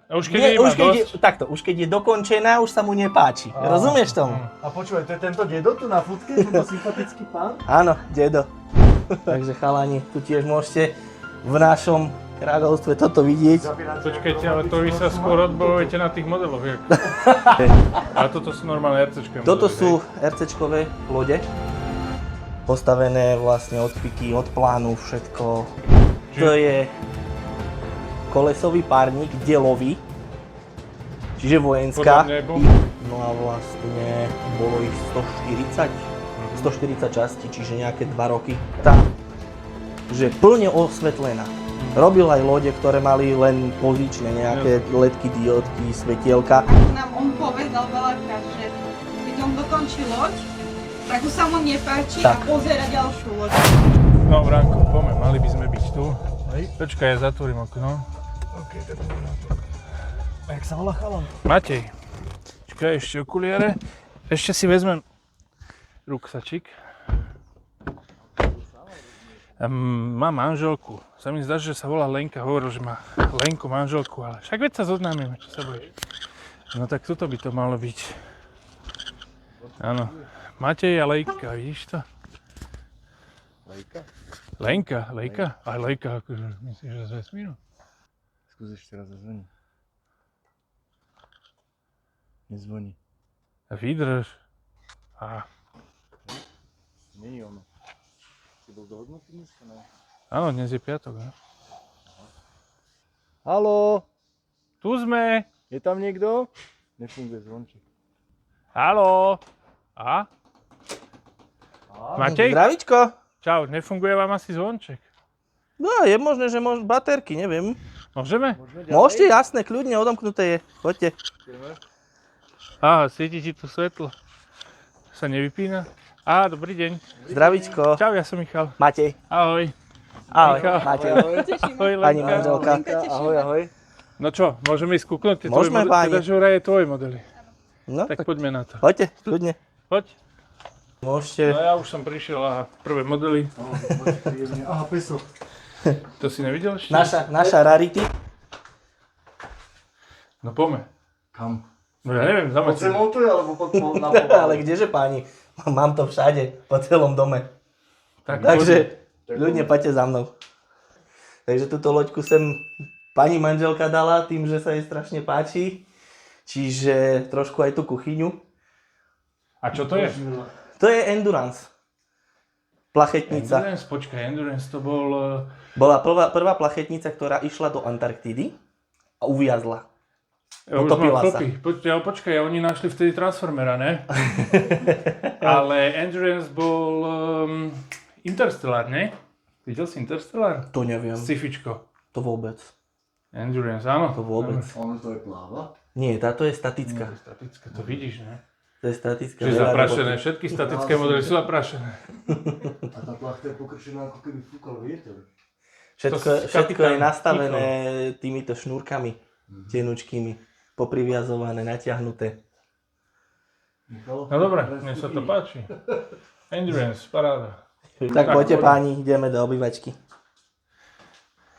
Už keď už keď je dokončená, už sa mu nepáči. Rozumieš tomu? A počúvaj, to je tento dedo tu na fotke, tento sympatický pán? Áno, dedo. Takže chalani, tu tiež môžete v našom kráľovstve toto vidieť. Počkajte, ale to vy sa skôr odbavujete na tých modeloch, jak? Ale toto sú normálne RCčkové modely. Toto sú RCčkové lode. Postavené vlastne od piky, od plánu, všetko. To je kolesový párnik, delový. Čiže vojenská. No a vlastne bolo ich 140 častí, čiže nejaké 2 roky. Tá, že plne osvetlená. Robil aj lode, ktoré mali len pozičné nejaké ledky, diódky, svetielka. Nám on povedal veľakrát, že keď on dokončí loď, tak už sa mu nepáči a pozera ďalšiu loď. No, Branko, poďme, mali by sme byť tu. Počkaj, ja zatvorím okno. OK, tak poďme na to. A jak sa volá chalan? Matej, počkaj, ešte okuliare. Ešte si vezmem ruksačík. Má manželku. Sa mi zdá, že sa volá Lenka. Hovoril, že má Lenku manželku, ale však veď sa zoznámime, čo sa bojíš. No tak tuto by to malo byť. Áno. Matej a Lejka, vidíš to? Lejka? Lejka? Aj Lejka, akože myslíš, že z vesmíru? Skús ešte raz zazvoniť. Nezvoní. Vydrž. Nie je ono. Si bol dohodnutý dneska, ne? Áno, dnes je piatok, ne? Haló? Tu sme! Je tam niekto? Nefunguje zvonček. Haló? Matej? Zdravíčko. Čau, nefunguje vám asi zvonček? No, je možné, že baterky, neviem. Môžeme? Môžete, jasné, kľudne, odomknuté je. Poďte. Svieti ti tu svetlo. Sa nevypína? Dobrý deň. Zdravíčko. Čau, ja som Michal. Matej. Ahoj. Ahoj, Michal. Matej. Ahoj, Pani Lenka. manželka. Ahoj, ahoj. No čo, môžeme ísť kúknuť? Môžeme, páni. Teda, že vraj je tvoje modely. No, Tak poďme na to. poďte, kľudne. Poď. Môžete. No ja už som prišiel a prvé modely. Aha, peso. To si nevidel ešte? Naša rarity. No poďme. Kam? No ja neviem, Pod zamať. zemou tu je, alebo na povale? Ale kdeže, páni? Mám to všade, po celom dome. Tak, Takže ľudne poďte za mnou. Takže túto loďku sem pani manželka dala tým, že sa jej strašne páči. Čiže trošku aj tú kuchyňu. A čo to je? To je Endurance. Plachetnica. Endurance to bol... Bola prvá plachetnica, ktorá išla do Antarktídy a uviazla. Ja už Utopila mám sa. Počkaj, oni našli vtedy Transformera, ne? Ale Endurance bol Interstellar, ne? Videl si Interstellar? To neviem. Sci-fičko. To vôbec. Endurance, áno. To vôbec. Ono to je pláva? Nie, táto je statická. Statická, to vidíš, ne? To je statická. Čiže veľa zaprašené, roboty. všetky statické modely sú zaprašené. A tá plachta je pokrčená, ako keby fúkal vietor. Všetko je nastavené týmito šnúrkami tenučkými, popriviazované, natiahnuté. No dobre, mne sa to páči. Endurance, paráda. Tak poďte páni, ideme do obývačky.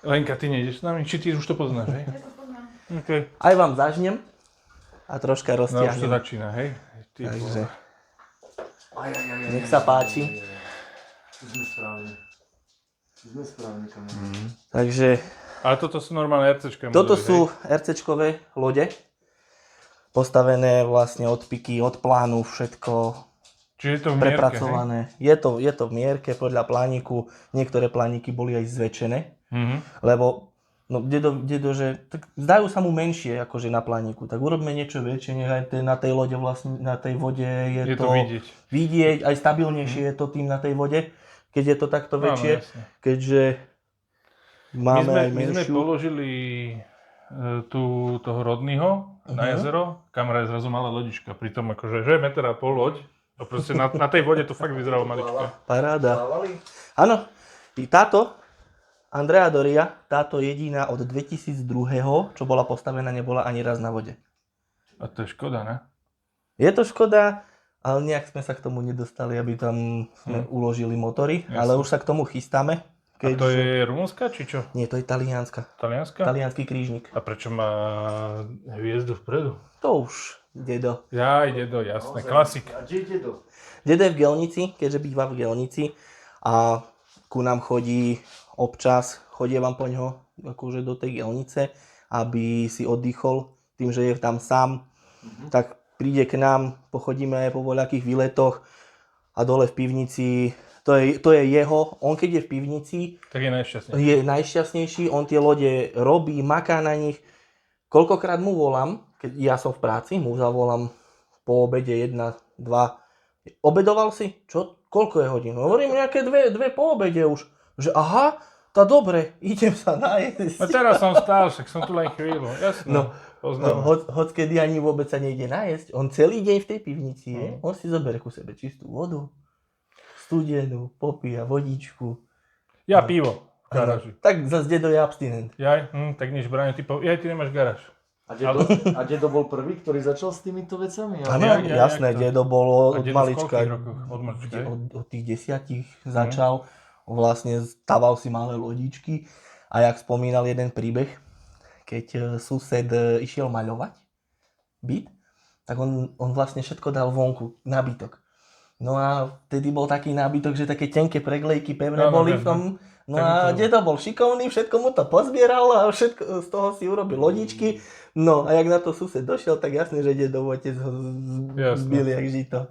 Lenka, ty nejdeš s nami? Či ty už to poznáš, hej? Ja to poznám. Okay. Aj vám zažnem a troška No už to roztiahnem. začína, hej? Ty Takže Aj. nech sa páči. Tu sme správne, kamarát. Takže Ale toto sú normálne RCčké modely, toto hej? sú RCčkové lode. Postavené vlastne od piky, od plánu, všetko Čiže je to v mierke, prepracované. Je to v mierke podľa plániku. Niektoré plániky boli aj zväčšené. Lebo no, dedo, že tak zdajú sa mu menšie akože na plániku, tak urobme niečo väčšie, nech aj na tej lode vlastne, na tej vode je to vidieť, aj stabilnejšie je to tým na tej vode, keď je to takto väčšie, keďže máme aj menšiu. My sme položili toho Rodneyho na jazero, kamera je zrazu malá lodička, pritom akože, že je meter a pol loď, a proste na tej vode to fakt vyzeralo maličko. Paráda. Áno, i táto Andrea Doria, táto jediná od 2002, čo bola postavená, nebola ani raz na vode. A to je škoda, ne? Je to škoda, ale nejak sme sa k tomu nedostali, aby tam sme uložili motory, ale už sa k tomu chystáme. A to je rumúnska, či čo? Nie, to je talianska. Talianska? Talianský krížnik. A prečo má hviezdu vpredu? To už, dedo. Ja, dedo, jasné, klasik. A kde je dedo? Dedo je v Gelnici, keďže býva v Gelnici a ku nám chodí občas, chodievam po ňo akože do tej Gelnice, aby si oddychol tým, že je tam sám. Tak príde k nám, pochodíme aj po voľakých výletoch a dole v pivnici, to je jeho, on keď je v pivnici, Tak je najšťastnejší. je najšťastnejší, on tie lode robí, maká na nich. Koľkokrát mu volám, keď ja som v práci, mu zavolám po obede 1, 2. Obedoval si? Čo? Koľko je hodín? Hovorím nejaké dve po obede už. Že aha, tá dobre, idem sa nájsť. No teraz som stál, však som tu len chvíľu, jasné. No, Poznám. hoď kedy ani vôbec sa nejde nájsť. On celý deň v tej pivnici je, on si zoberie ku sebe čistú vodu, studenú, popíja vodičku. Ja pivo v garáži. Tak zase dedo je abstinent. Jaj, tak nič bráňu, ty ty nemáš garáž. A dedo bol prvý, ktorý začal s týmito vecami? Áno, jasné, jak to? dedo bol A od dedo v malička. koľkých rokoch? Od malička, hej? Od tých 10 začal. Vlastne staval si malé lodičky. A jak spomínal jeden príbeh, keď sused išiel maľovať byt, tak on vlastne všetko dal vonku, nábytok. No a vtedy bol taký nábytok, že také tenké preglejky pevné boli v tom. No a dedo bol šikovný, všetko mu to pozbieral a všetko z toho si urobil lodičky. No a jak na to sused došiel, tak jasne, že dedov otec ho zbil jak žito.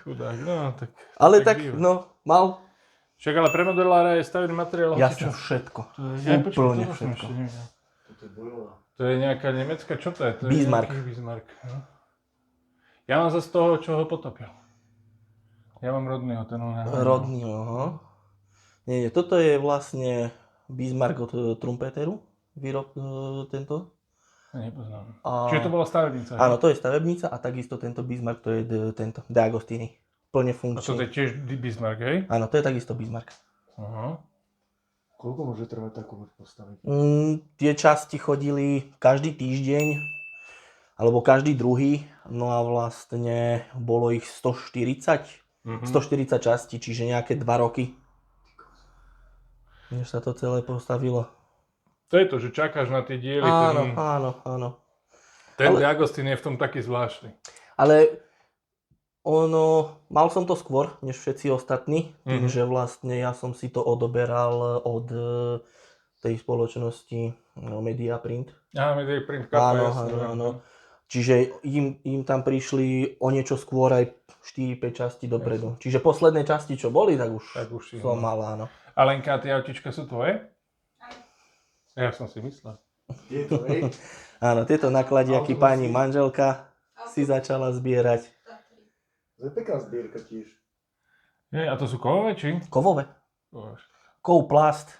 Chudák, no tak. Ale tak, býva. no, mal Však ale pre modelára je stavebný materiál. jasne všetko. Úplne všetko. To je bojová. To je nejaká nemecká, čo to je? To je Bismarck. nejaký Bismarck. No. Ja mám zase toho, čo ho potopil. Ja mám rodného, ten on. Rodný, aha. Nie, toto je vlastne Bismarck od trumpeteru, výrob tento. Nepoznám. A... Čiže to bola stavebnica. Áno, to je stavebnica a takisto tento Bismarck, to je tento De Agostini. Plne A to funkčný. je tiež Bismarck, hej? Áno, to je takisto Bismarck. Aha. Koľko môže trvať takú loď postaviť? Tie časti chodili každý týždeň, alebo každý druhý, no a vlastne bolo ich 140 častí, čiže nejaké 2 roky. Než sa to celé postavilo. To je to, že čakáš na tie diely. Áno. Ten De Agostini je v tom taký zvláštny. Ale mal som to skôr, než všetci ostatní, tým, že vlastne ja som si to odoberal od tej spoločnosti Mediaprint. Mediaprint Kappa, Áno. Čiže im tam prišli o niečo skôr aj 4-5 časti dopredu. Čiže posledné časti, čo boli, tak už som mal, áno. A Lenka, tie autička sú tvoje? Ja som si myslel. Tieto, hej? Áno, tieto nakladiaky pani manželka si začala zbierať. To je pekná zbierka tiež. A to sú kovové, či? Kovové. Kováš. Kov plast.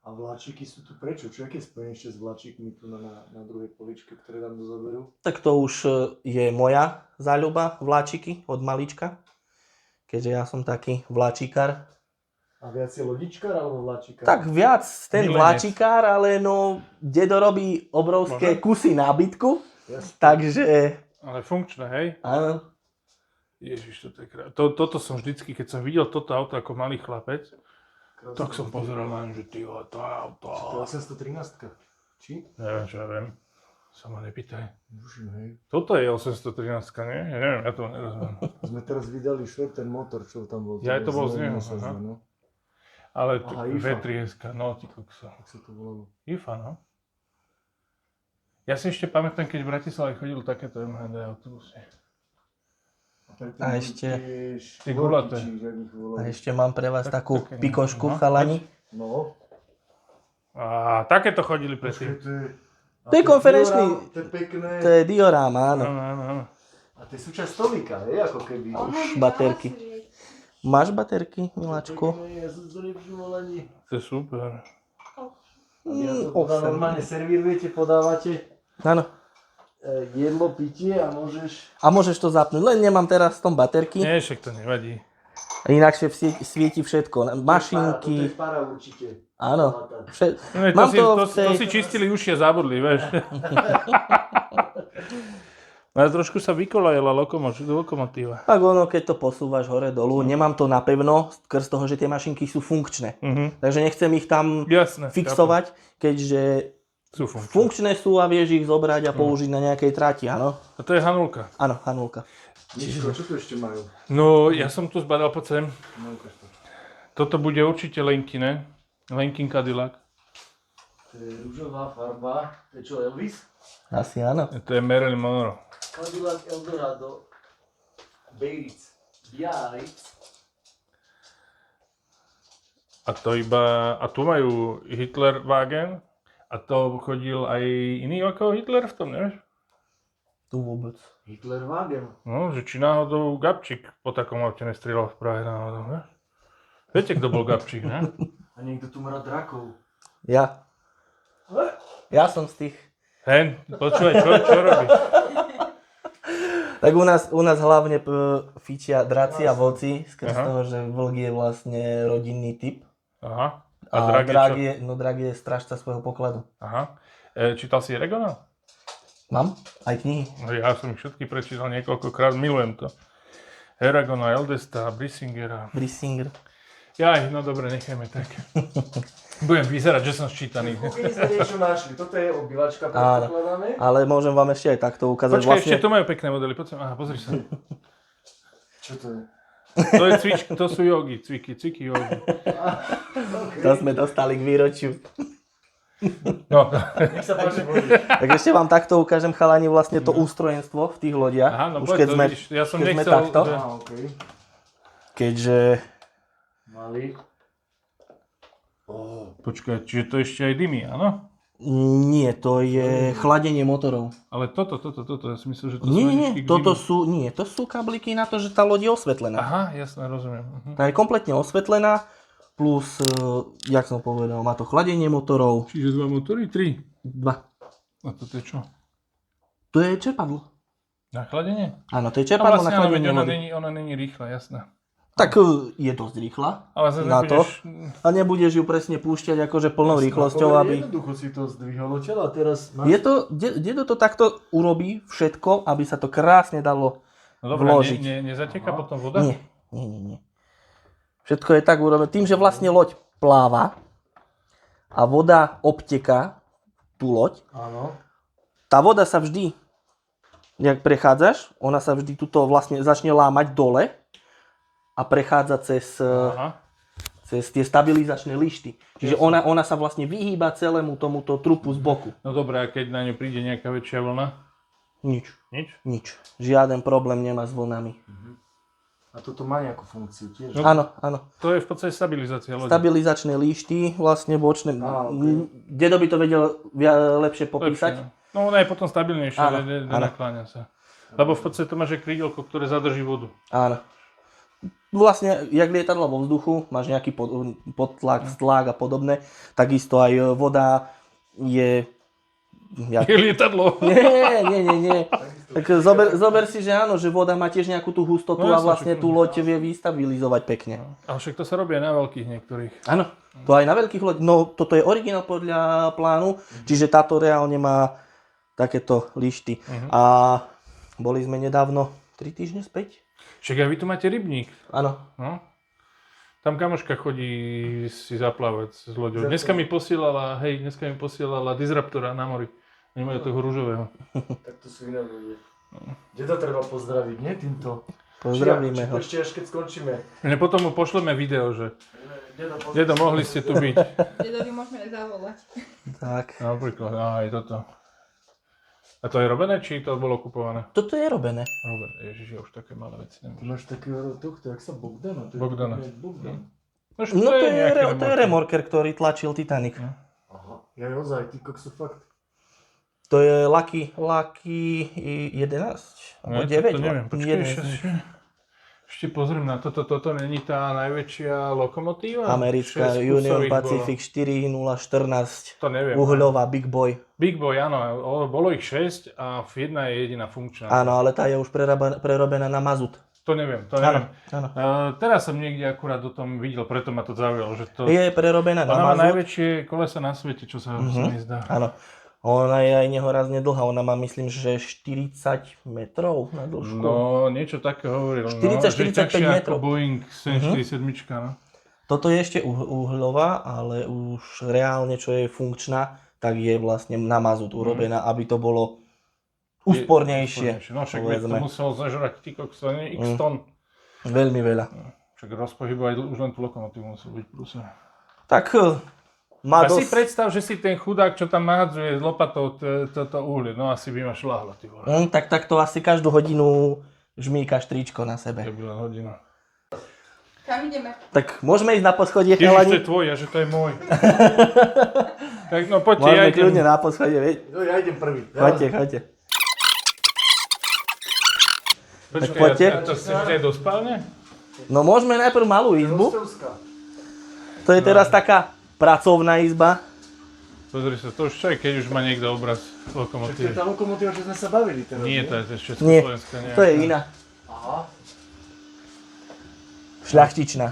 A vláčiky sú tu prečo? Čo aké spojenie ešte s vláčikmi tu na druhej poličke, ktoré tam dozoberú? Tak to už je moja záľuba, vláčiky od malička. Keďže ja som taký vláčikár. A viac je lodičkár alebo vláčikár? Tak viac ten Milenec. vláčikár, ale no, dedo robí obrovské kusy nábytku. Jasne. Takže, Ale funkčné, hej? áno. Ježiš, toto je toto som vždycky, keď som videl toto auto ako malý chlapec, tak som pozeral na ňu, že ty to auto. To je 813. Či? Neviem, čo ja viem. Sa ma nepýtaj. Duším, hej. Toto je 813, nie? Ja neviem, ja to nerozumiem. Sme teraz vydali ten motor, čo tam bol. Ja, to bol z neho, sa aha. zve, no. Ale Aha, IFA. V3SK, no ty kokso. Tak sa to volalo. IFA, no. Ja si ešte pamätám, keď v Bratislave chodil takéto MHD autobusy. A ešte- Tie gulaté. A ešte mám pre vás takú také, pikošku, no. chalani. No. A takéto chodili predtým. To je konferenčný. To je pekné. To je dioráma, áno. Áno. A to je súčasť stolíka, hej, ako keby. Baterky. Máš baterky, miláčku? Pekné, ja som to nevšimol ani. To je super. Ja to normálne servírujete, podávate Áno. jedlo, pitie a môžeš... A môžeš to zapnúť, len nemám teraz v tom baterky. Nie, však to nevadí. Inakšie svieti všetko. To je Mašinky. para určite. Áno. No, Mám to to v si tej... čistili uši a zabudli, vieš. Ale trošku sa vykolajila lokomotíva. Tak ono, keď to posúvaš hore dolu, nemám to napevno, skrz toho, že tie mašinky sú funkčné. Takže nechcem ich tam Jasné, fixovať, keďže sú funkčné. funkčné sú a vieš ich zobrať a použiť na nejakej trati, áno? A to je hanulka. Áno, hanulka. Miško, čo tu ešte majú? No, ja som tu zbadal, poď sem. No, ukáž to. Toto bude určite Lenky, ne? Lenkin Cadillac. To je rúžová farba. To je čo, Elvis? Asi áno. To je Marilyn Monroe. Cadillac Eldorado. Biarritz. A to iba... A tu majú Hitler Wagen. A to chodil aj iný ako Hitler v tom, nevieš? Tu vôbec. Hitler Wagen. No, že či náhodou Gabčík po takom aute nestrieľal v Prahe náhodou, ne? Viete, kto bol Gabčík, ne? A niekto tu má drakov. Ja. Ja som z tých. Hen, počúvaj, čo robíš? Tak u nás hlavne fičia draci a vlci, skrz toho, že vlk je vlastne rodinný typ. Aha. A drak je strážca svojho pokladu. Aha. Čítal si Eregona? Mám? Aj knihy. No, ja som ich všetky prečítal niekoľkokrát, milujem to. Eragona, Eldesta, Brissingera. Brissinger. Jaj, no dobre, nechajme tak. Budem vyzerať, že som sčítaný. Keď sme niečo našli, toto je obývačka, predpokladáme. Ale môžem vám ešte aj takto ukázať. Počkaj, ešte tu majú pekné modely, poď sem. Aha, pozri sa. Čo to je? To sú jogy, cviky jogy. To sme dostali k výročiu. No. Nech sa páči, boli. Tak ešte vám takto ukážem, chalani, vlastne to ústrojenstvo v tých lodiach. Aha, no Už poď, keď to sme, vidíš, ja som keď sme nechcel, takto. že... Á, okej. Keďže... Mali. Počkaj, čiže to ešte aj dymí, áno? Nie, to je chladenie motorov. Ale toto, ja si myslel, že to sú Nie, hadičky k toto dymu. to sú kabliky na to, že tá loď je osvetlená. Aha, jasné, rozumiem. Tá je kompletne osvetlená, plus, jak som povedal, má to chladenie motorov. Čiže 2 motory, 3. 2. A toto je čo? To je čerpadlo. Na chladenie? Áno, to je No čerpadlo vlastne, na chladenie vody. ona není rýchla, jasná. Tak je dosť rýchla Ale zase na to. budeš... A nebudeš ju presne púšťať akože plnou rýchlosťou, aby... Jednoducho si to zdvihol odtiaľ a teraz máš... Je to, dedo to takto urobí všetko, aby sa to krásne dalo No dobré, vložiť. nezateká potom voda? Nie. Všetko je tak urobené. Tým, že vlastne loď pláva a voda obteká tú loď, Áno. tá voda sa vždy, jak prechádzaš, ona sa vždy tuto vlastne začne lámať dole a prechádza Aha. cez tie stabilizačné lišty. Čiže ona sa vlastne vyhýba celému tomuto trupu z boku. No dobré, a keď na ňu príde nejaká väčšia vlna? Nič. Nič? Žiaden problém nemá s vlnami. A toto má nejakú funkciu tiež? No. Áno. To je v podstate stabilizácia lode. Stabilizačné líšty, vlastne bočné. okay. Dedo by to vedel lepšie popísať. Lepšie, no ona je potom stabilnejšia, Áno, nenakláňa sa. Lebo v podstate to máš aj krídelko, ktoré zadrží vodu. Áno. Vlastne, jak lietadlo vo vzduchu, máš nejaký podtlak, stlak a podobné, takisto aj voda je... Je lietadlo. Nie. Tak zober si, že áno, že voda má tiež nejakú tú hustotu No, a jasne, vlastne čo- tú loď vie vystabilizovať pekne. Ale však to sa robí aj na veľkých niektorých. Áno, to aj na veľkých loď. No, toto je originál podľa plánu, čiže táto reálne má takéto lišty. A boli sme nedávno 3 týždne späť. Však aj vy tu máte rybník. Áno. No. Tam kamoška chodí si zaplávať s loďou. Dneska mi posielala Disruptora na mori. Oni majú toho rúžového. Tak to sú iné ľudia. Deda treba pozdraviť, nie týmto? Pozdravíme ho. Ešte až keď skončíme. Ne, potom mu pošleme video, že dedo, mohli ste tu byť. Dedovi môžeme zavolať. Tak. Napríklad, aj toto. A to je robené, či to bolo kupované? Toto je robené. Robené, ježiš, ja už také malé veci Ty nemôžem. máš takého tohto, jak sa Bogdana? To je Bogdana. taký Bogdan. No, No to je nejaký remorker, ktorý tlačil Titanic. Aha. Ja ozaj, ty kokso fakt. To je Lucky 11. Alebo 9. To neviem, počkaj, ešte pozriem na toto. Toto není tá najväčšia lokomotíva? Americká 6 Union kusových Pacific 4014. To neviem. Uhľová Big Boy. Big Boy, áno, bolo ich 6 a jedna je jediná funkčná. Áno, ale tá je už prerobená na mazut. To neviem. Áno. Teraz som niekde akurát o tom videl, preto ma to zaujalo, že to... Je prerobená na Ona má mazut. najväčšie kolesa na svete, čo sa mi zdá. Áno. Ona je aj nehorazne dlhá, ona má myslím, že 40 metrov na dĺžku. No, niečo také hovoril. 40-45 metrov. Ako Boeing 747, no. Toto je ešte uhľová, ale už reálne, čo je funkčná, tak je vlastne na mazut urobená, aby to bolo úspornejšie. No však by to musel zažrať ty kokso, nie? X tón. Veľmi veľa. Však rozpohybovať už len tú lokomotívu musel byť prúser. Tak má A si dosť... predstav, že si ten chudák, čo tam nahadzuje s lopatou toto uhlie, no asi by ma šľahlo, ty vole. Tak to asi každú hodinu žmýkaš tričko na sebe. To byla hodina. Kam ideme? Tak môžeme ísť na poschodie, Ježiš, to chalani? je tvoj, a že to je môj. Tak no poďte, ja Môžeme idem. kľudne na poschodie, veď? No ja idem prvý. Choďte. Počkaj, poďte. a to chcete aj do spálne? No môžeme najprv malú izbu. Rostovská. To je teraz taká pracovná izba. Pozri sa, to už čo je, keď už má niekto obraz To je lokomotívy. tá lokomotíva, čo sme sa bavili teraz. Nie, to je Nie, Československá nejaká. to je iná. Aha. Šľachtičná.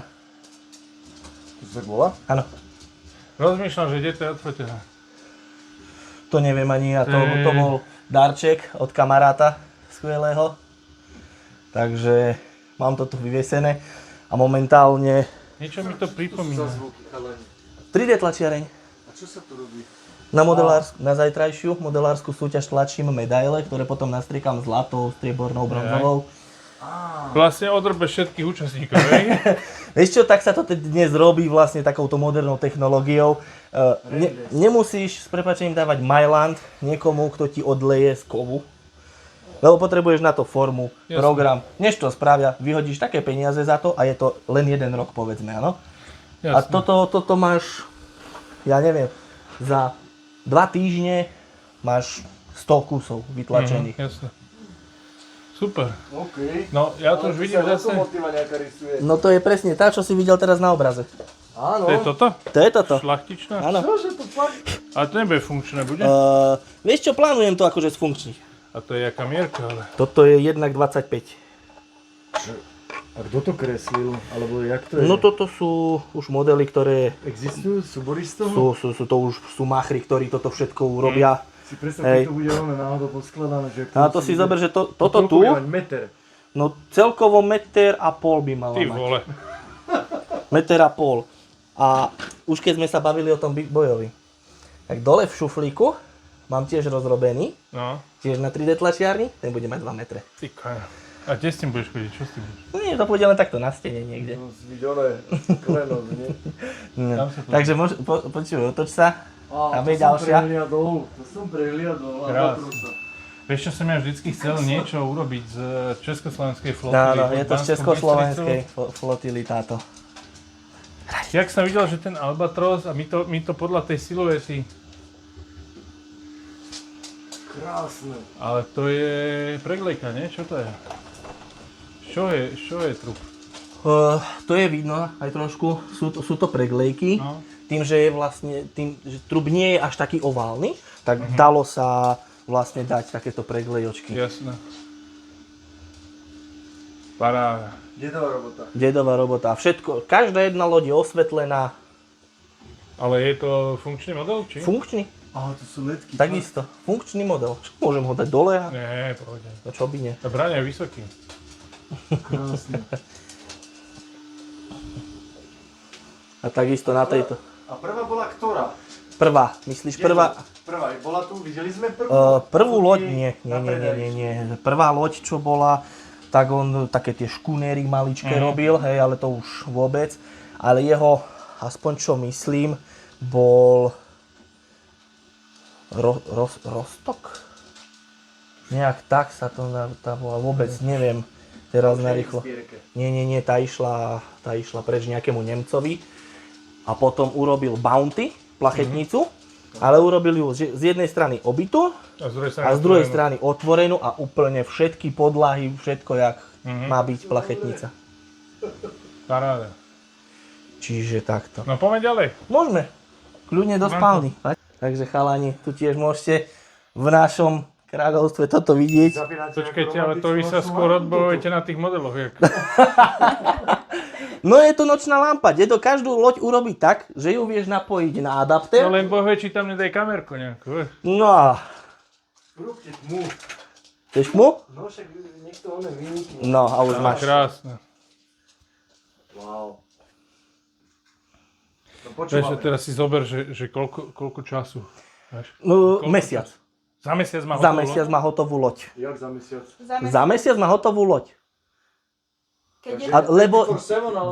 To sa bola? Áno. Rozmýšľam, že kde to je odfotené. To neviem ani ja, to Ej. bol darček od kamaráta skvelého. Takže mám to tu vyviesené a momentálne Niečo mi to Čo sú pripomína. za zvuky, chalani? 3D tlačiareň. A čo sa tu robí? Na zajtrajšiu modelárskú súťaž tlačím medaile, ktoré potom nastriekam zlatou, striebornou, bronzovou. Vlastne odrbe všetkých účastníkov, hej? Vieš čo, tak sa to dnes robí vlastne takouto modernou technológiou. Nemusíš s prepáčením dávať Myland niekomu, kto ti odleje z kovu. Lebo potrebuješ na to formu, Jasne. program. Než to spravia, vyhodíš také peniaze za to a je to len 1 rok, povedzme, áno? A Jasne. toto máš, ja neviem, za 2 týždne máš 100 kusov vytlačených. Jasne. Super. OK. No, ja to už vidím sa zase. lokomotíva nejaká rysuje. No to je presne tá, čo si videl teraz na obraze. Áno. To je toto? To je toto. Šlachtičná? Áno. Čože to fakt? Ale to nebude funkčné, bude? Vieš čo, plánujem to akože sfunkčniť. A to je jaká mierka, ale... Toto je 1:25. A kto to kreslil? Alebo jak to je? No toto sú už modely, ktoré Existujú súbory z toho? sú machry, ktorí toto všetko urobia. Si predstav, Hej. keď to bude ono náhodou poskladané, že... A to si zober, že toto Koľko tu, bude mať meter? no celkovo 1,5 m by malo Ty mať. vole. 1,5 m. A už keď sme sa bavili o tom Big Boyovi, tak dole v šuflíku mám tiež rozrobený, No, tiež na 3D tlačiarni, ten bude mať 2 metre. ty kaja. A kde s tým budeš chodiť? Čo s tým budeš? No nie, to pôjde len takto na stene niekde. No, zvidené klenot, nie? No. Tam sa to- Takže počuj, otoč sa. Tam je ďalšia. To som prehliadol. Krásne. Vieš čo som ja vždycky chcel niečo urobiť z československej flotily. Áno, je to z Banskou československej Bystricou. flotily táto. Jak som videl, že ten Albatros a my to podľa tej siluety, Krásne. ale to je preglejka, nie? Čo to je? Čo je trup? To je vidno aj trošku, sú to preglejky. No. Tým, že je vlastne, že trub nie je až taký oválny, tak dalo sa vlastne dať takéto preglejočky. Jasné. Paráda. Dedová robota. Dedová robota. Všetko, každá jedna loď je osvetlená, Ale je to funkčný model, či? funkčný, Aha, to sú ledky. takisto. Funkčný model. Čo, môžem ho dať dole a Nie, pohode. no čo by nie. A bráň je vysoký. Krásne. A takisto na tejto. A prvá bola ktorá? Prvá, myslíš prvá? Prvá, bola tu, videli sme prvú? Prvú loď, nie. Na predaj. Prvá loď, čo bola, tak on také tie škunéry maličké robil, hej, ale to už vôbec. Ale jeho, aspoň čo myslím, bol Rostok? Nejak tak sa to volá, vôbec neviem. Teraz narýchlo. Nie, tá išla preč nejakému Nemcovi. A potom urobil Bounty, plachetnicu, ale urobil ju z jednej strany obitú a z druhej strany otvorenú a úplne všetky podlahy, všetko jak má byť plachetnica. Paráda. Čiže takto. No poďme ďalej. Môžeme, kľudne do spálny. Takže chalani, tu tiež môžete v našom kráľovstve toto vidieť. Počkajte, ale to vy sa skôr odbojujete na tých modeloch. Jak... No je to nočná lampa. Dedo každú loď urobí tak, že ju vieš napojiť na adapter. No len Boh vie, či tam nedaj kamerku nejakú. No a... Urobte tmu. Chceš mu? No však niekto oné vynikne. No a už máš. Krásne. Wow. No Vieš, počúvame. teraz si zober, že koľko času. Vieš? No, Koľko mesiac. Za mesiac má Za hotovú mesiac má hotovú loď. Jak za mesiac? Za mesiac má hotovú loď. Keď je... A, lebo 24/7 alebo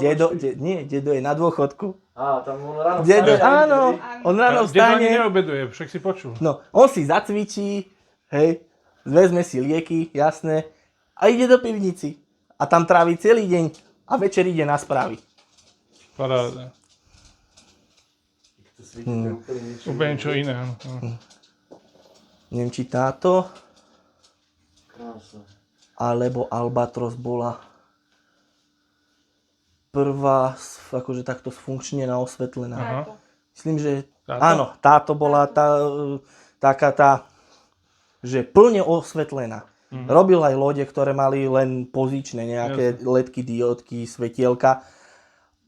dedo je na dôchodku. Á, tam on ráno Dedo, vstane. áno, on ráno Dedo ani vstane. neobeduje, však si počul. No, on si zacvičí, hej, vezme si lieky, jasné, a ide do pivnici. A tam trávi celý deň a večer ide na správy. Paráda. To svidíte úplne niečo. Úplne niečo iné. Áno. Neviem, či táto, Krásne. alebo Albatros bola prvá, akože takto sfunkčnená, osvetlená. Aha. Myslím, že Táto? áno, táto bola taká tá, že plne osvetlená. Robil aj lode, ktoré mali len pozičné nejaké ledky, diódky, svetielka,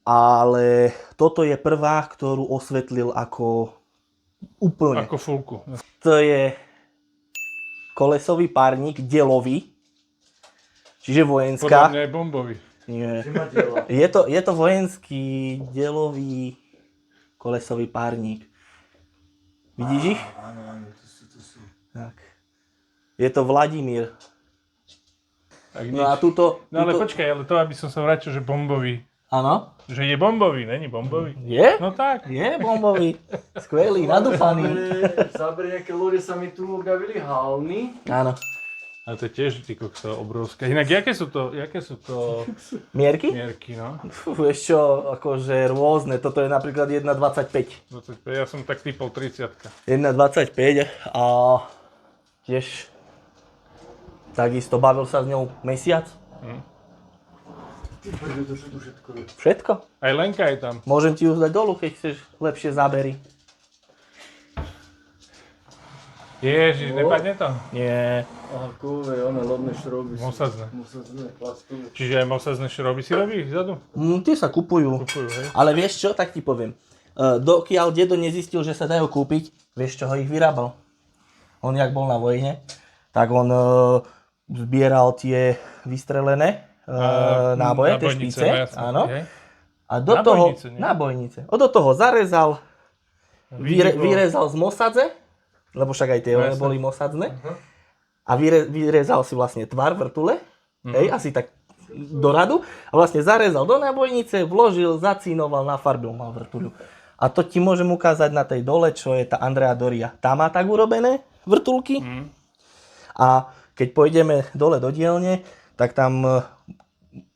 ale toto je prvá, ktorú osvetlil ako úplne. Ako fulku. To je kolesový párnik, delový, čiže Podľa vojenská. mňa je bombový. Nie. Primadela. Je to vojenský delový kolesový párnik. Vidíš ich? Áno, áno, to sú. Tak. Je to Vladimír. Tak No a nič. tuto... No ale počkaj, ale to, aby som sa vrátil, že bombový. Áno. Že je bombový, není bombový. Je? No tak. Je bombový. Skvelý, nadúfaný. Záber nejaké lode sa mi tu objavili halny. Áno. Ale to je tiež ty kokso obrovské. Inak, jaké sú to Mierky? mierky, no? Fú, vieš čo, akože rôzne. Toto je napríklad 1,25. 25, ja som tak typol 30. 1,25 a tiež takisto bavil sa s ňou mesiac. Ty poďme to všetko. Všetko. Aj Lenka je tam. Môžem ti ju dať dolu, keď chceš lepšie zábery. Ježiš, nepadne to? Nie. Aha, kove, one lodné šroby. Mosadzné. Mosadzné, plastové. Čiže aj mosadzné šroby si robí vzadu? Tie sa kupujú. Kupujú, hej? Ale vieš čo, tak ti poviem. Dokiaľ dedo nezistil, že sa dajú kúpiť, vieš čo ho ich vyrábal? On jak bol na vojne, tak on zbieral tie vystrelené náboje, tie špice. Áno. Okay. A do Na toho, bojnice, nie? na bojnice. Do toho zarezal, Vidíko. vyrezal z mosadze, lebo však aj tie No, jasné. boli mosadzne. A vyrezal si vlastne tvar vrtule, hej, asi tak do radu. A vlastne zarezal do nábojnice, vložil, zacínoval, nafarbil, mal vrtuľu. A to ti môžem ukázať na tej dole, čo je tá Andrea Doria. Tá má tak urobené vrtulky. A keď pôjdeme dole do dielne, tak tam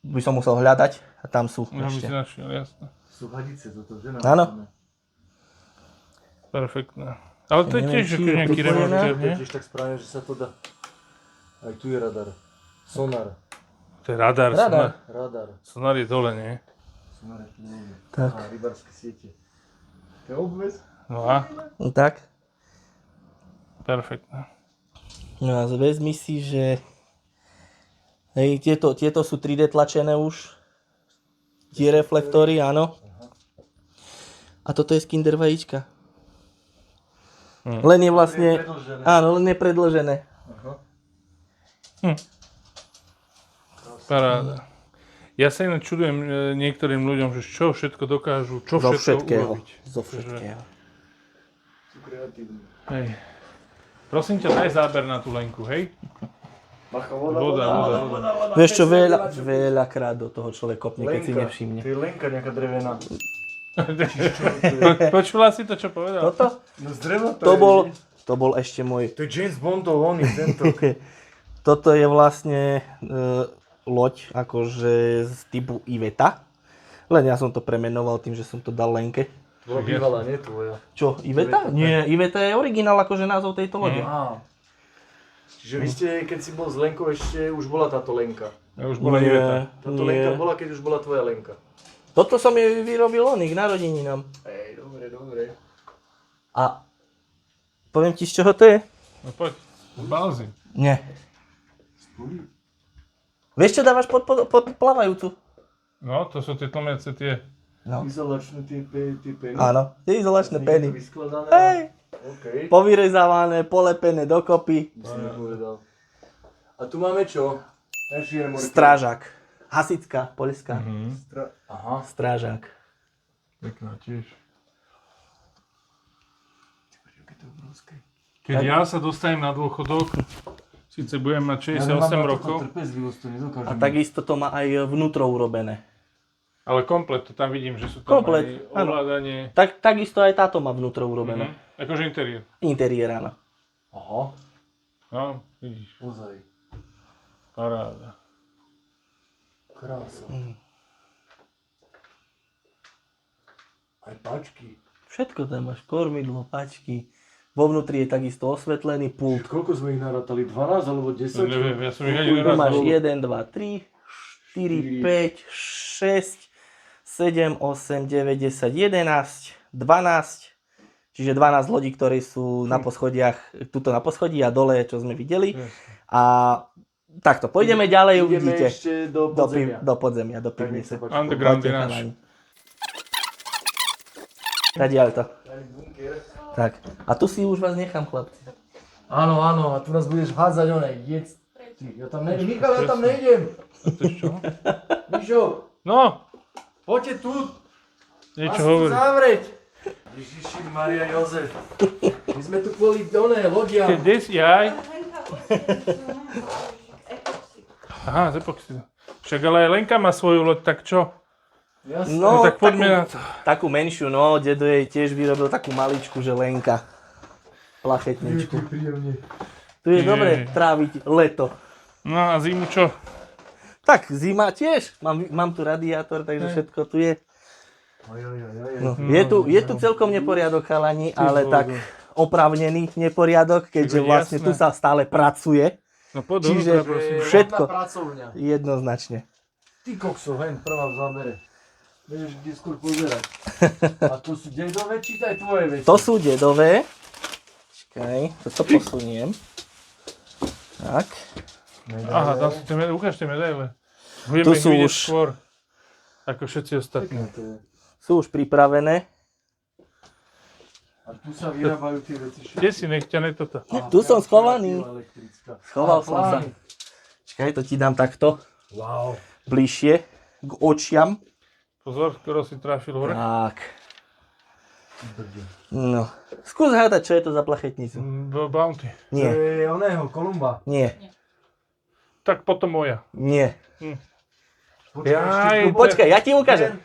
by som musel hľadať. A tam sú Ja by si ešte. našiel, jasné. Sú hadice toto, že? Áno. Perfektné. Ale to je Neviem, tiež či ako je nejaký pripojené. revolter, To je nie? tiež tak správne, že sa to dá. Aj tu je radar. Sonar. To je radar. Radar. Radar. Sonar je dole, nie? Sonar je tu dole. Tak. Á, rybárske siete. To je obvez. No a? No tak. Perfektné. No a vezmi si, že hej, tieto sú 3D tlačené už. Tie reflektory, áno. A toto je z Kinder vajíčka. Len je vlastne... Predĺžené. Áno, len je predĺžené. Aha. Paráda. Ja sa inak čudujem niektorým ľuďom, že čo všetko dokážu, čo Zo všetko všetkého. urobiť. Zo všetkého. Sú kreatívni. Hej. Prosím ťa, daj záber na tú Lenku, hej? Bacha, Voda. Vieš čo, veľakrát do toho človek kopne, keď si nevšimne. To je lenka nejaká drevená. Počula si to, čo povedal? Toto? No z dreva to je. To bol ešte môj... To je James Bondov, on je tento. Toto je vlastne loď akože z typu Iveta. Len ja som to premenoval tým, že som to dal Lenke. Bola bývalá, nie tvoja. Čo, Iveta? Nie, Iveta je originál akože názov tejto lode. Á. Čiže vy ste, keď si bol s Lenkou, ešte už bola táto Lenka. Ja už bola Iveta. Táto Lenka bola, keď už bola tvoja Lenka. Toto som jej vyrobil oných narodeninám. Ej, dobre. A poviem ti, z čoho to je? No poď, z balzy. Nie. Vieš, čo dávaš pod plavajúcu? No, to sú tie tlmiace tie... No. Izolačné tie peny. Áno, tie izolačné Niekde peny. Vyskladané. Hej, OK. povyrezávané, polepené dokopy. By som nepovedal. A tu máme čo? Ďalší remorker. Strážak. Hasická, poľská. Aha. Strážak. Pekná tiež. Aké to obrovské. Keď ja sa dostanem na dôchodok, síce budem mať 68 rokov, Trpezlivosť to nedokážem. A takisto to má aj vnútro urobené. ale komplet, to tam vidím, že sú tam Komplet, aj áno. ovládanie. Takisto aj táto má vnútro urobené. Akože interiér. Interiér, áno. Aha. No, vidíš, Ozaj. paráda. Krása. Aj páčky. Všetko tam máš, kormidlo, pačky. Vo vnútri je takisto osvetlený pult. Koľko sme ich narátali? 12 alebo 10? No, neviem, ja som ich ani Tu neraz máš bol. 1, 2, 3, 4, 5, 6, 7, 8, 9, 10, 11, 12. Čiže 12 lodí, ktoré sú na poschodiach, tuto na poschodí a dole, čo sme videli. A takto, pôjdeme ďalej, Ideme uvidíte. ešte do podzemia. Do podzemia, do Tak nech pivnice. sa páči. Underground je Poďte, náš. chalani. Tadiaľ to. Tak, a tu si už vás nechám, chlapci. Áno, áno, a tu nás budeš hádzať onej. Jedz. Ty, ja tam nejdem. Michal, ja tam nejdem. A to je čo? Mišo, No, poďte tu. niečo Vás tu hovorí. zavrieť. Ježiši, Maria, Jozef. My sme tu kvôli onej lodiam. Kde si aj? Aha, z epoxidu. Však ale aj Lenka má svoju loď, tak čo? Jasné. No, tak poďme na to. Takú menšiu, no, dedo jej tiež vyrobil takú maličku, že Lenka. Plachetničku. Príjemne. Tu je dobre tráviť leto. No a zimu čo? Tak, zima tiež. Mám tu radiátor, takže všetko tu je. No, je tu celkom neporiadok, chalani, ale tak oprávnený neporiadok, keďže Jasné. vlastne tu sa stále pracuje. No poď Čiže- dovnútra, prosím. Všetko. Vodná pracovňa. Jednoznačne. Ty kokso, hen, prvá v zábere. Budeš kde skôr pozerať. A to sú dedové, čítaj tvoje veci. To sú dedové. Čakaj, to posuniem. Tak. Aha, tam sú tie medaile, ukáž tie medaile. Budeme Tu ich sú vidieť už- skôr, ako všetci ostatní. Sú už pripravené. A tu sa vyrábajú tie veci. Kde si nechťané toto? Tu som schovaný. Elektrická. Schoval som sa. plány. Čakaj, to ti dám takto. Wow. Bližšie k očiam. Pozor, skoro si trafil vrch. Tak. No. Skús hádať, čo je to za plachetnicu. Bounty. To Nie, je oného, Kolumba. nie, Tak potom moja. nie. Počkaj, Jaj, ešte- Počkaj, ja ti ukážem.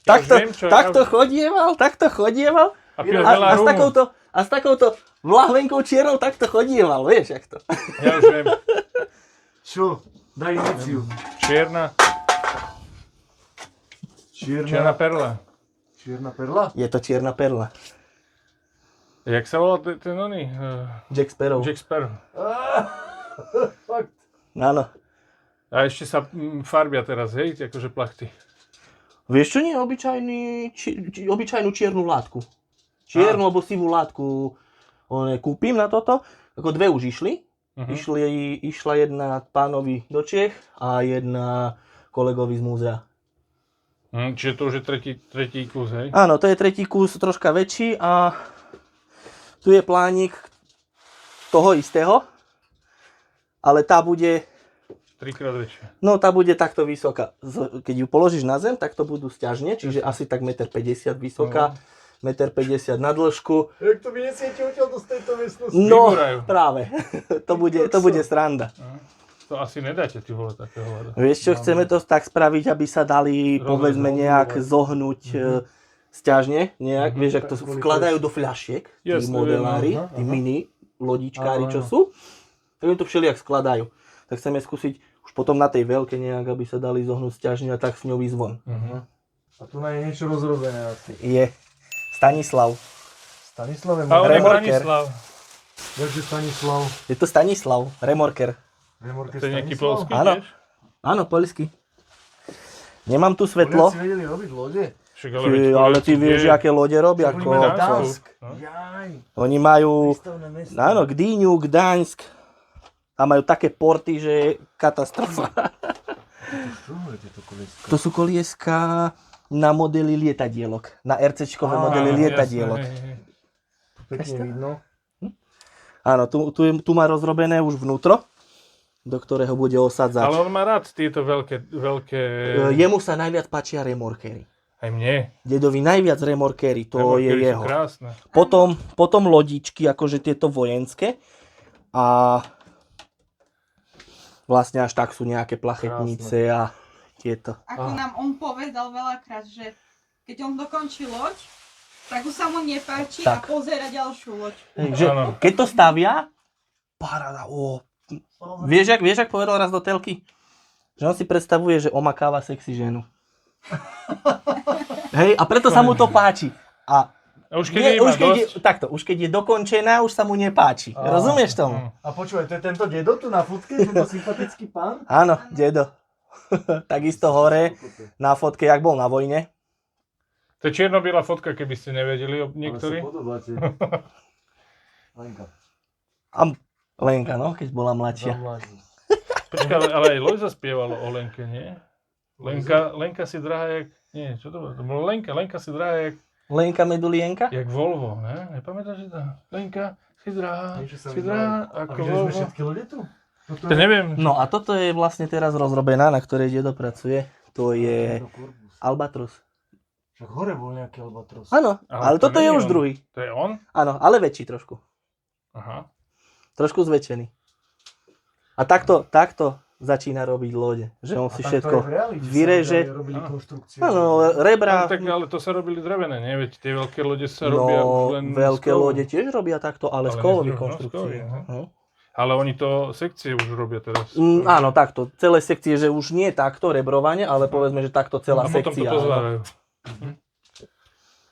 Takto, viem, čo- takto chodieval. A pil A, veľa a, s rumu. takouto vlahvenkou čiernou takto chodieval, vieš, jak to. Ja už viem. Čo? Daj iniciu. Čierna Čierna perla. Čierna perla? Je to čierna perla. Jak sa volá ten oný? Jack Sparrow. Jack Sparrow. Fakt. Áno. A ešte sa farbia teraz, hej, akože plachty. Vieš čo, nie, obyčajnú čiernu látku. Čiernu alebo sivú látku kúpim na toto. Ako dve už išli. Išla jedna pánovi do Čech a jedna kolegovi z múzea. Čiže to už je tretí kus, hej? Áno, to je tretí kus, troška väčší a tu je plánik toho istého, ale tá bude, Trikrát väčšie. no tá bude takto vysoká. Keď ju položíš na zem, tak to budú sťažne, čiže asi tak 1,50 m vysoká, 1,50 m na dĺžku. Jak to vyniesiete odtiaľ z tejto miestnosti? No, Vyborajú. práve, to bude sranda. To asi nedáte, ty vole, takého hľada. Vieš čo, chceme to tak spraviť, aby sa dali, povedzme, nejak zohnúť sťažne, nejak, vieš, ak to vkladajú do fľašiek, tí Jasné, modelári, aha, tí mini lodičkári, Áno, čo áno. sú, tak im to všelijak skladajú. Tak chceme skúsiť už potom na tej veľkej nejak, aby sa dali zohnúť sťažne a tak s ňou ísť von. A tu na je niečo rozrobené asi. Je Stanislav. Stanislav je A on je Remorker. Branislav. Jakže Stanislav? Je to Stanislav, remorker. Remorker To je nejaký Stanislav? polský Áno. tiež? Áno, poľský. Nemám tu svetlo, Poliaci vedeli robiť lode? Však ale ty vieš, aké lode robia. Oni majú Gdansku. Gdansk. No. Jaj. Oni majú, Prístavné mesto. áno, Gdyňu, Gdaňsk. A majú také porty, že je katastrofa. Čo je tieto kolieska? To sú kolieska na modely lietadielok. Na RC-čkové modely lietadielok. Pekne vidno. Áno, tu má rozrobené už vnútro, do ktorého bude osadzať. Ale on má rád tieto veľké... Jemu sa najviac páčia remorkery. Aj mne. Dedovi najviac remorkery, to je Remorkery sú jeho. krásne. Potom lodičky, akože tieto vojenské. A vlastne až tak sú nejaké plachetnice a tieto. Ako nám on povedal veľakrát, že keď on dokončí loď, tak už sa mu nepáči a Tak. pozera ďalšiu loď. Takže Áno. keď to stavia, paráda. Vieš, jak povedal raz do telky? Že on si predstavuje, že omakáva sexy ženu. Hej, a preto sa mu to páči. A A už keď má dosť... už keď je dokončená, už sa mu nepáči. Rozumieš tomu? A počúvaj, to je tento dedo tu na fotke, tento sympatický pán? Áno, dedo. Takisto hore na fotke, jak bol na vojne. To je čierno-biela fotka, keby ste nevedeli niektorí. Ale sa podobáte. Lenka. A Lenka, no, keď bola mladšia. Zamlážu. Počkaj, ale aj Lojza spievalo o Lenke, nie? Lenka si drahá jak... Nie, čo to bolo? To bolo Lenka si drahá Lenka Medulienka? jak Volvo, ne? Nepamätáš si to? Lenka si drahá, Niečo sa si mi drahá zdá. A ako videli sme Volvo. všetky lode tu? Toto To neviem. No a toto je vlastne teraz rozrobená, na ktorej dedo pracuje. To je Korbus. Albatros. Však hore bol nejaký albatros. Áno, Ale ale to toto je nie je už on. druhý. To je on? Áno, ale väčší trošku. Aha. Trošku zväčšený. A takto začína robiť lode. Že on si všetko vyreže. Robili konštrukciu. Áno, rebra. No, tak ale to sa robili drevené, nie? Veď tie veľké lode sa robia už No, len veľké z kovu. lode tiež robia takto, ale z Ale kovových no, z konštrukcií. kovy, aha. No. Ale oni to sekcie už robia teraz. Áno, takto. Celé sekcie, že už nie takto rebrovanie, ale povedzme, že takto celá A potom to sekcia. pozvárajú.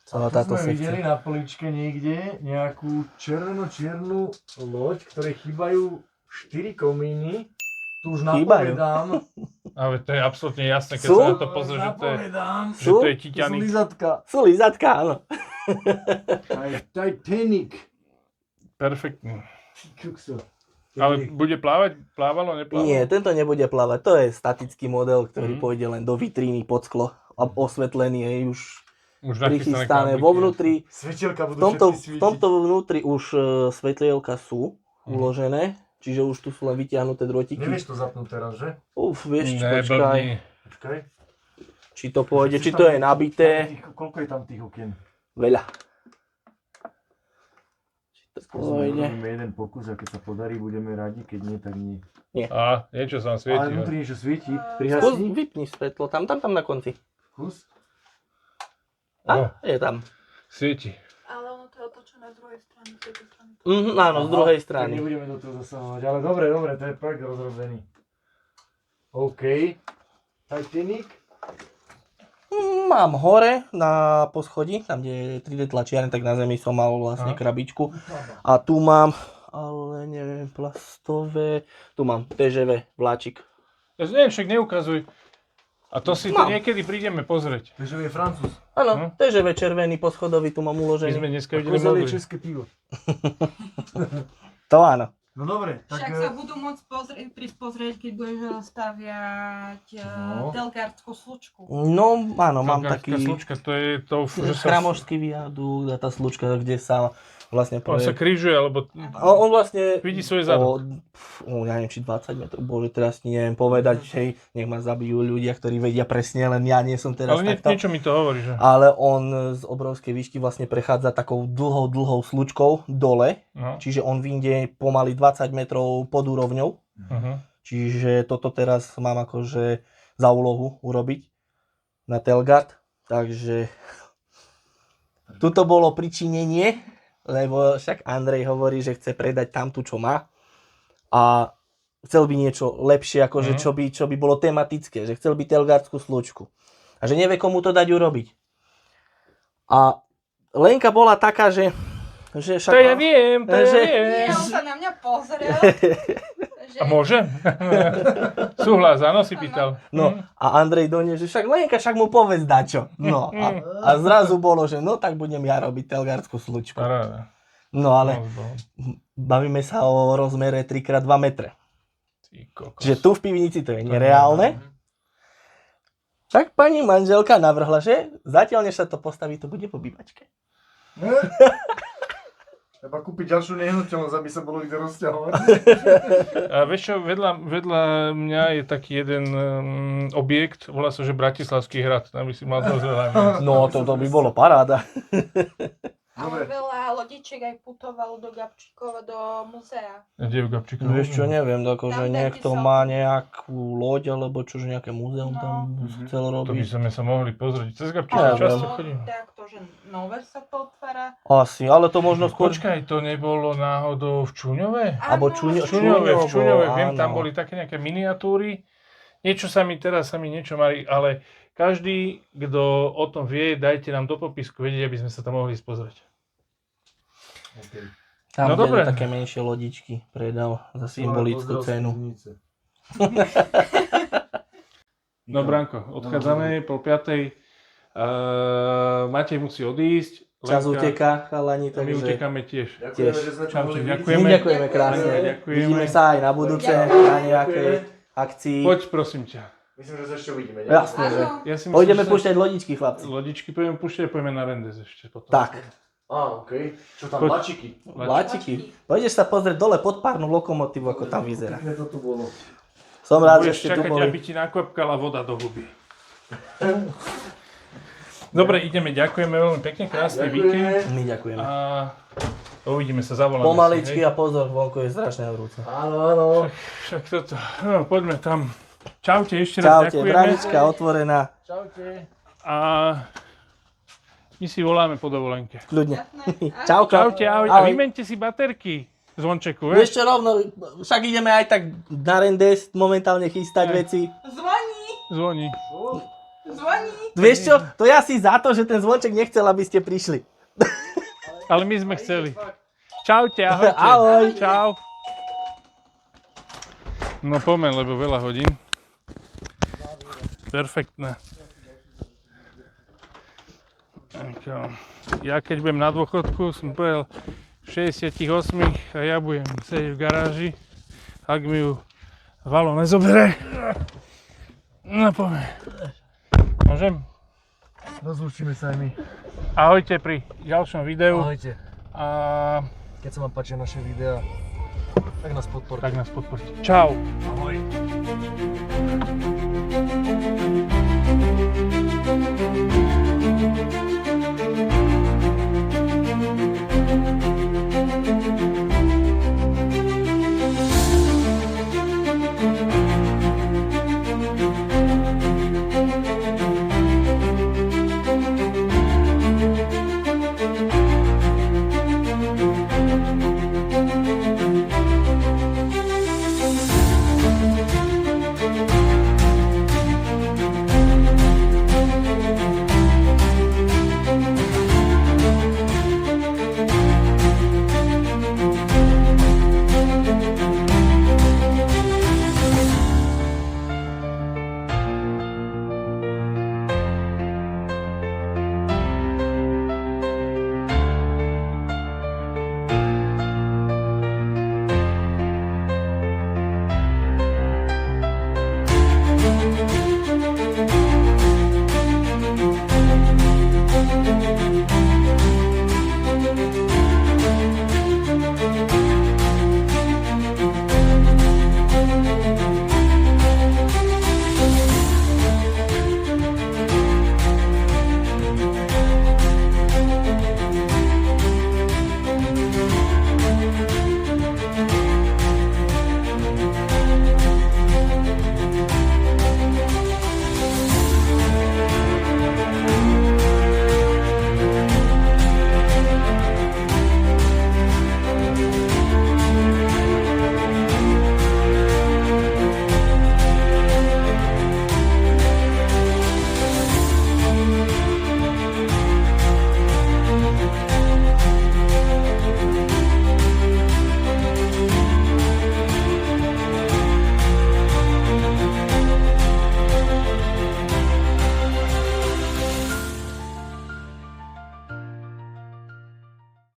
Celá Tu táto sme sekcia. videli na poličke niekde nejakú červeno-čiernu loď, ktorej chýbajú 4 komíny. Tu už Chýbajú. napovedám. Ale to je absolútne jasné, keď Sú? sa na to pozrie, že to je, Napovedám. že to je Sú? To sú Titanic. lizatka. Sú lízatka, áno. Titanic. Perfektný. Kukso. Ale bude plávať? Plávalo, neplávalo? Nie, tento nebude plávať. To je statický model, ktorý pôjde len do vitríny pod sklo. A osvetlený je už Už prichystané. kábliky. Vo vnútri, Svetielka v budú tomto, všetky v svietiť. tomto vnútri už svetlielka sú uložené. Čiže už tu sú len vytiahnuté drôtiky. Nevieš to zapnúť teraz, že? Vieš, Ne, počkaj. blbni. Počkaj. Či to pôjde, či to je nabité. Koľko je tam tých okien? Veľa. Či to Urobíme pôjde. jeden pokus a keď sa podarí, budeme radi, keď nie, tak nie. A, niečo sa vám svieti. Ale vnútri niečo svieti. Skús, Prihasni. vypni svetlo. Tam na konci. Kus. O, Je tam. svieti. Ale ono to je otočené z druhej strany, z tejto strany. Áno, z druhej Tak strany. nebudeme do toho zasahovať, ale dobre, to je projekt rozrobený. OK. Titanic. Mám hore na poschodí, tam kde je 3D tlačiareň, tak na zemi som mal vlastne krabičku. A tu mám, ale neviem, plastové, tu mám TŽV vláčik. Ja neviem, však neukazuj. A to si to Mám. niekedy prídeme pozrieť. Takže je Francúz. Áno, TŽV červený poschodový, tu mám My sme uložený. dneska videli Kozel je modrý. české pivo. To áno. No dobre, tak... Však sa budú môcť pozrieť, keď budeš staviať No. Telgardskú slučku. No áno, mám Kalkárska taký slučka, to je to, že sa, chramošský viadukt a tá slučka, kde sa vlastne on sa povie... krížuje, alebo On vlastne... vidí svoje zadok. Ja neviem, či 20 metrov, bože, teraz ti neviem povedať, hej, nech ma zabijú ľudia, ktorí vedia presne, len ja nie som teraz Ale takto. niečo mi to hovorí, že? Ale on z obrovskej výšky vlastne prechádza takou dlhou slučkou dole, No. čiže on vyjde pomaly 20 metrov pod úrovňou, čiže toto teraz mám akože za úlohu urobiť na Telgard, takže tuto bolo pričinenie, lebo však Andrej hovorí, že chce predať tamtu, čo má a chcel by niečo lepšie, akože čo by bolo tematické, že chcel by Telgardskú slučku a že nevie, komu to dať urobiť. A Lenka bola taká, že však... To ja viem, to ja že- viem. Nie, on sa na mňa pozrel. že... A môžem? Súhlas, áno, si pýtal. No a Andrej do nej, že však Lenka, však mu povedz dačo. No a zrazu bolo, že no tak budem ja robiť Telgardskú slučku. Paráda. No ale Moc bol. bavíme sa o rozmere 3x2 metre. Ty kokos. Čiže tu v pivnici to je nereálne. Tak pani manželka navrhla, že zatiaľ než sa to postaví, to bude po bývačke. Treba kúpiť ďalšiu nehnuteľnosť, aby sa bolo kde rozťahovať. A vieš čo, vedľa mňa je taký jeden objekt, volá sa, že Bratislavský hrad, tam by si mal dosť veľa miest. No, to by bolo paráda. Ale veľa lodičiek aj putovalo do Gabčíkova, do muzea. Kde je v Gabčíkovi? Vieš čo, neviem, akože Tam niekto taký má som. nejakú loď, alebo čože nejaké múzeum tam chcel To by robiť. sme sa mohli pozrieť. Cez Gabčík Ja často viem. chodím. Tak to, že nové sa to otvára. Asi, ale to možno skôr... Počkaj, to nebolo náhodou v Čuňove? Alebo Áno, V Čuňove, viem, áno. tam boli také nejaké miniatúry. Niečo sa mi niečo marí, ale každý, kto o tom vie, dajte nám do popisku vedieť, aby sme sa tam mohli ísť pozrieť. Okay. Tam No no, dobre. také menšie lodičky predal za symbolickú cenu. No Branko, odchádzame po 5:00. Matej musí odísť. Čas Lenka, uteká, chalani, My takže utekáme tiež. Ďakujeme, že sme Čaute, mohli byť. ďakujeme. my ďakujeme krásne. Ďakujeme. Vidíme sa aj na budúce Ďakujeme. na nejakej akcii. Poď prosím ťa. Myslím, že sa ešte uvidíme. nie? Jasné, že. Áno. Ja si myslím, Pôjdeme že púšťať lodičky, chlapci. Lodičky pôjdeme púšťať a pôjdeme na Rendes ešte potom. Tak, Á, okej. Čo tam, Poď. lačiky? vláčiky. Pôjdeš sa pozrieť dole pod párnu lokomotívu, ako tam vyzerá. Pekne to tu bolo. Som rád, že Budeš ste tu čakať, aby boli. ti nakvapkala voda do huby. Dobre, ideme, ďakujeme veľmi pekne, krásny víkend. My ďakujeme. A uvidíme sa, zavoláme Pomaličky si, hej? a pozor, vonku je strašne vrúce. Áno, áno. Však toto, no poďme tam. Čaute, ešte raz Čaute, ďakujeme. bránička otvorená. Čaute. A my si voláme po dovolenke. Kľudne. Jasné. Čauko. Čaute, ahoj. A vymente si baterky zvončeku, vieš? Vieš čo, rovno, však ideme aj tak na Rendes momentálne chystať veci. Zvoní, Zvoní. zvoní. Vieš čo, to je asi za to, že ten zvonček nechcel, aby ste prišli. Ale my sme chceli. Čaute, ahojte. Ahoj. Čau. No pomeň, lebo veľa hodín. Perfektné. Ja keď budem na dôchodku, som povedal 68 a ja budem sedieť v garáži, ak mi ju Valo nezobere. No poďme. Môžem? Rozlúčime sa aj my. Ahojte pri ďalšom videu. Ahojte. A Keď sa vám páčia naše videá, tak nás podporte. tak nás podporte. Čau. Ahoj.